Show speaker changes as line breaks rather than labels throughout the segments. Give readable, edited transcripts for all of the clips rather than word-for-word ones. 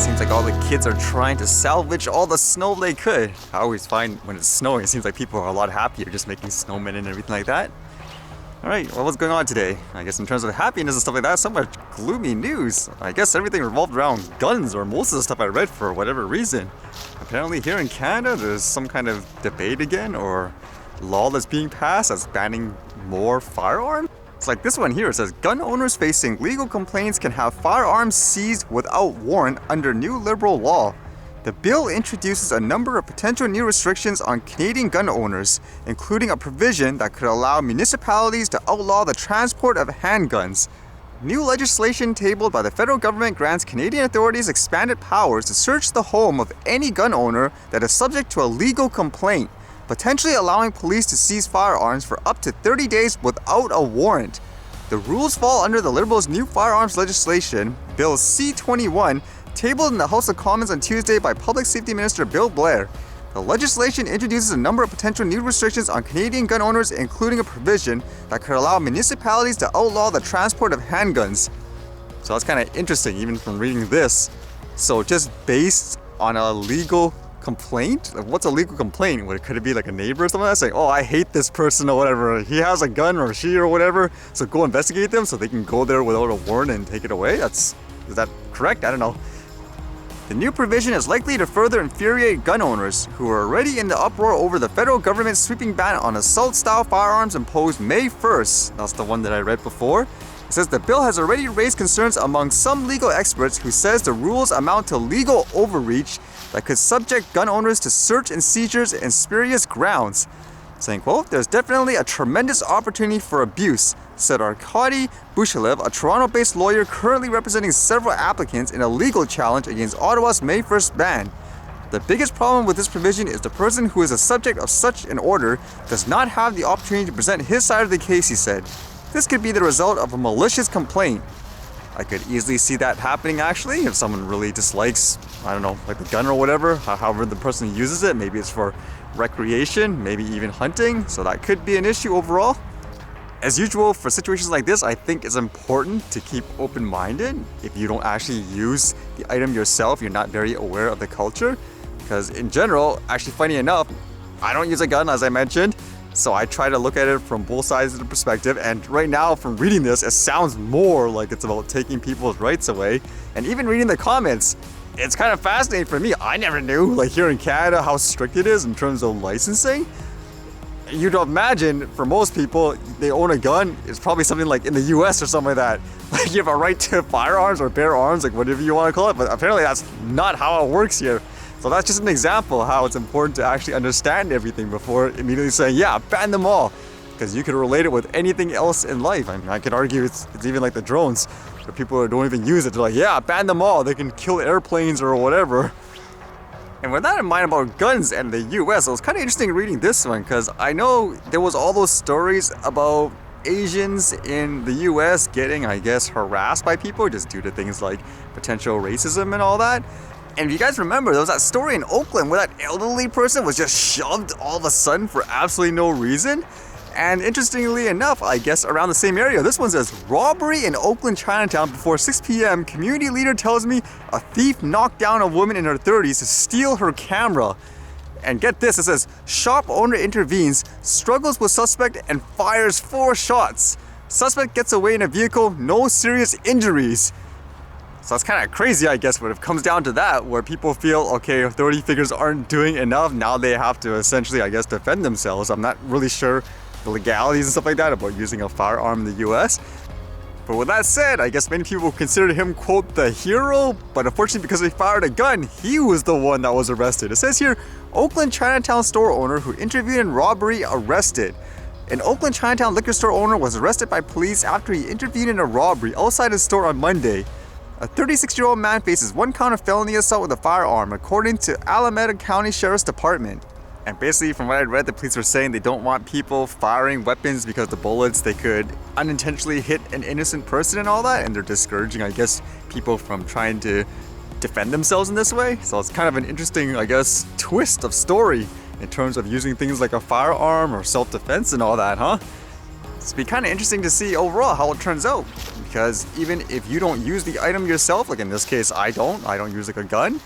seems like all the kids are trying to salvage all the snow they could. I always find when it's snowing, it seems like people are a lot happier just making snowmen and everything like that. Alright, well, what's going on today? I guess in terms of happiness and stuff like that, so much gloomy news. I guess everything revolved around guns, or most of the stuff I read for whatever reason. Apparently here in Canada, there's some kind of debate again, or law that's being passed that's banning more firearms. It's like this one here, it says, gun owners facing legal complaints can have firearms seized without warrant under new Liberal law. The bill introduces a number of potential new restrictions on Canadian gun owners, including a provision that could allow municipalities to outlaw the transport of handguns. New legislation tabled by the federal government grants Canadian authorities expanded powers to search the home of any gun owner that is subject to a legal complaint, potentially allowing police to seize firearms for up to 30 days without a warrant. The rules fall under the Liberals' new firearms legislation, Bill C-21, tabled in the House of Commons on Tuesday by Public Safety Minister Bill Blair. The legislation introduces a number of potential new restrictions on Canadian gun owners, including a provision that could allow municipalities to outlaw the transport of handguns. So that's kind of interesting, even from reading this. So just based on a legal complaint? Like, what's a legal complaint? Could it be like a neighbor or something that's like, oh, I hate this person or whatever. He has a gun or she or whatever. So go investigate them so they can go there without a warrant and take it away? Is that correct? I don't know. The new provision is likely to further infuriate gun owners who are already in the uproar over the federal government's sweeping ban on assault-style firearms imposed May 1st. That's the one that I read before. It says the bill has already raised concerns among some legal experts who says the rules amount to legal overreach that could subject gun owners to search and seizures and spurious grounds. Saying, quote, there's definitely a tremendous opportunity for abuse, said Arkady Bushalev, a Toronto-based lawyer currently representing several applicants in a legal challenge against Ottawa's May 1st ban. The biggest problem with this provision is the person who is the subject of such an order does not have the opportunity to present his side of the case, he said. This could be the result of a malicious complaint. I could easily see that happening actually, if someone really dislikes, I don't know, like the gun or whatever, however the person uses it. Maybe it's for recreation, maybe even hunting, so that could be an issue overall. As usual, for situations like this, I think it's important to keep open-minded. If you don't actually use the item yourself, you're not very aware of the culture. Because in general, actually funny enough, I don't use a gun as I mentioned, so I try to look at it from both sides of the perspective, and right now from reading this, it sounds more like it's about taking people's rights away. And even reading the comments, it's kind of fascinating for me. I never knew, like here in Canada, how strict it is in terms of licensing. You'd imagine for most people, they own a gun, it's probably something like in the US or something like that. Like you have a right to firearms or bear arms, like whatever you want to call it, but apparently that's not how it works here. So that's just an example of how it's important to actually understand everything before immediately saying, yeah, ban them all. Because you could relate it with anything else in life. I mean, I could argue it's even like the drones. Where people don't even use it. They're like, yeah, ban them all. They can kill airplanes or whatever. And with that in mind about guns and the US, it was kind of interesting reading this one because I know there was all those stories about Asians in the US getting, I guess, harassed by people just due to things like potential racism and all that. And if you guys remember, there was that story in Oakland where that elderly person was just shoved all of a sudden for absolutely no reason. And interestingly enough, I guess around the same area, this one says, robbery in Oakland Chinatown before 6 p.m. Community leader tells me a thief knocked down a woman in her 30s to steal her camera. And get this, it says, shop owner intervenes, struggles with suspect and fires 4 shots. Suspect gets away in a vehicle, no serious injuries. So that's kind of crazy, I guess, but if it comes down to that, where people feel, okay, authority figures aren't doing enough, now they have to essentially, I guess, defend themselves. I'm not really sure the legalities and stuff like that about using a firearm in the US. But with that said, I guess many people consider him, quote, the hero, but unfortunately because he fired a gun, he was the one that was arrested. It says here, Oakland Chinatown store owner who intervened in robbery arrested. An Oakland Chinatown liquor store owner was arrested by police after he intervened in a robbery outside his store on Monday. A 36-year-old man faces 1 count of felony assault with a firearm, according to Alameda County Sheriff's Department. And basically, from what I read, the police were saying they don't want people firing weapons because the bullets, they could unintentionally hit an innocent person and all that, and they're discouraging, I guess, people from trying to defend themselves in this way. So it's kind of an interesting, I guess, twist of story in terms of using things like a firearm or self-defense and all that, huh? It's be kind of interesting to see overall how it turns out. because even if you don't use the item yourself, like in this case I don't use like a gun,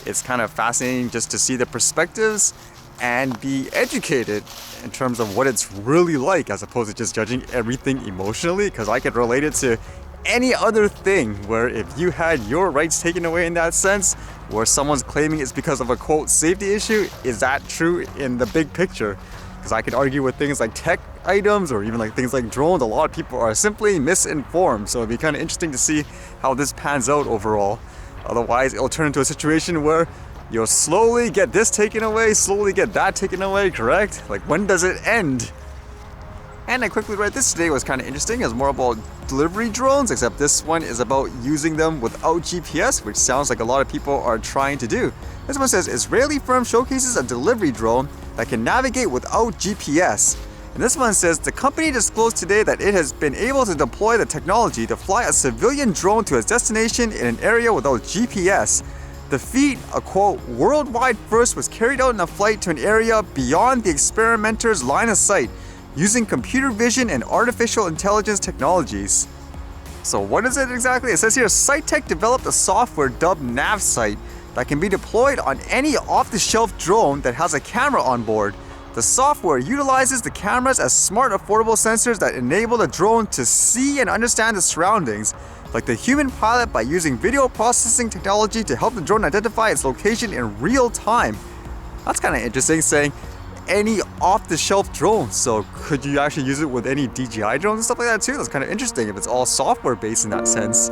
it's kind of fascinating just to see the perspectives and be educated in terms of what it's really like, as opposed to just judging everything emotionally, because I could relate it to any other thing where if you had your rights taken away in that sense, where someone's claiming it's because of a quote safety issue, is that true in the big picture? Because I could argue with things like tech items or even like things like drones, a lot of people are simply misinformed, so it'd be kind of interesting to see how this pans out overall. Otherwise it'll turn into a situation where you'll slowly get this taken away, slowly get that taken away, correct? Like, when does it end? And I quickly read this today, was kind of interesting. It was more about delivery drones, except this one is about using them without GPS, which sounds like a lot of people are trying to do. This one says, Israeli firm showcases a delivery drone that can navigate without GPS. And this one says, the company disclosed today that it has been able to deploy the technology to fly a civilian drone to its destination in an area without GPS. The feat, a quote, worldwide first, was carried out in a flight to an area beyond the experimenter's line of sight, using computer vision and artificial intelligence technologies. So what is it exactly? It says here, SiteTech developed a software dubbed NavSight that can be deployed on any off-the-shelf drone that has a camera on board. The software utilizes the cameras as smart, affordable sensors that enable the drone to see and understand the surroundings, like the human pilot, by using video processing technology to help the drone identify its location in real time. That's kind of interesting, saying any off-the-shelf drone. So could you actually use it with any DJI drones and stuff like that too? That's kind of interesting if it's all software based in that sense.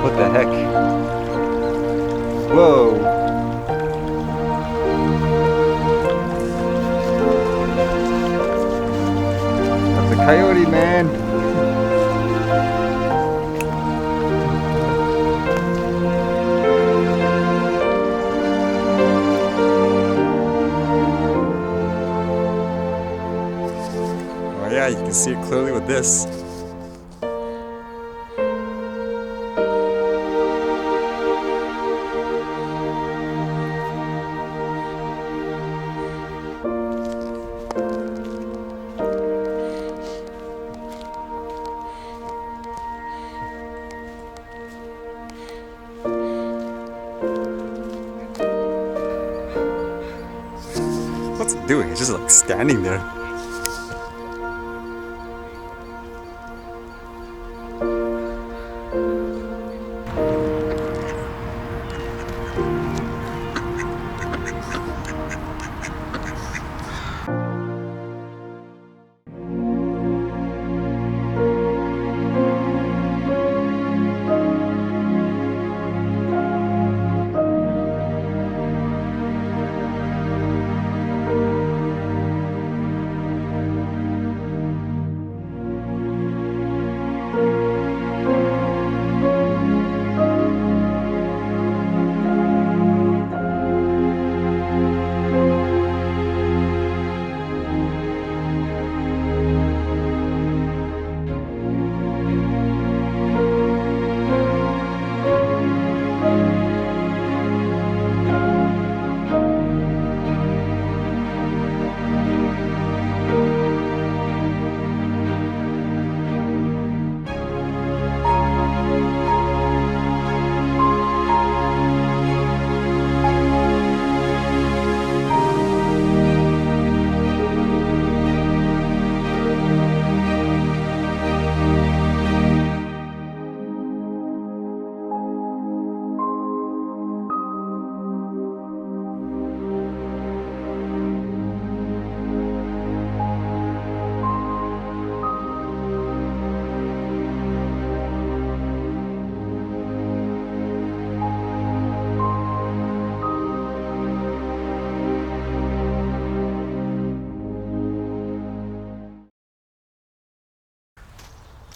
What the heck? Whoa! That's a coyote, man! Oh yeah, you can see it clearly with this. What's it doing? It's just like standing there.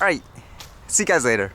Alright, see you guys later.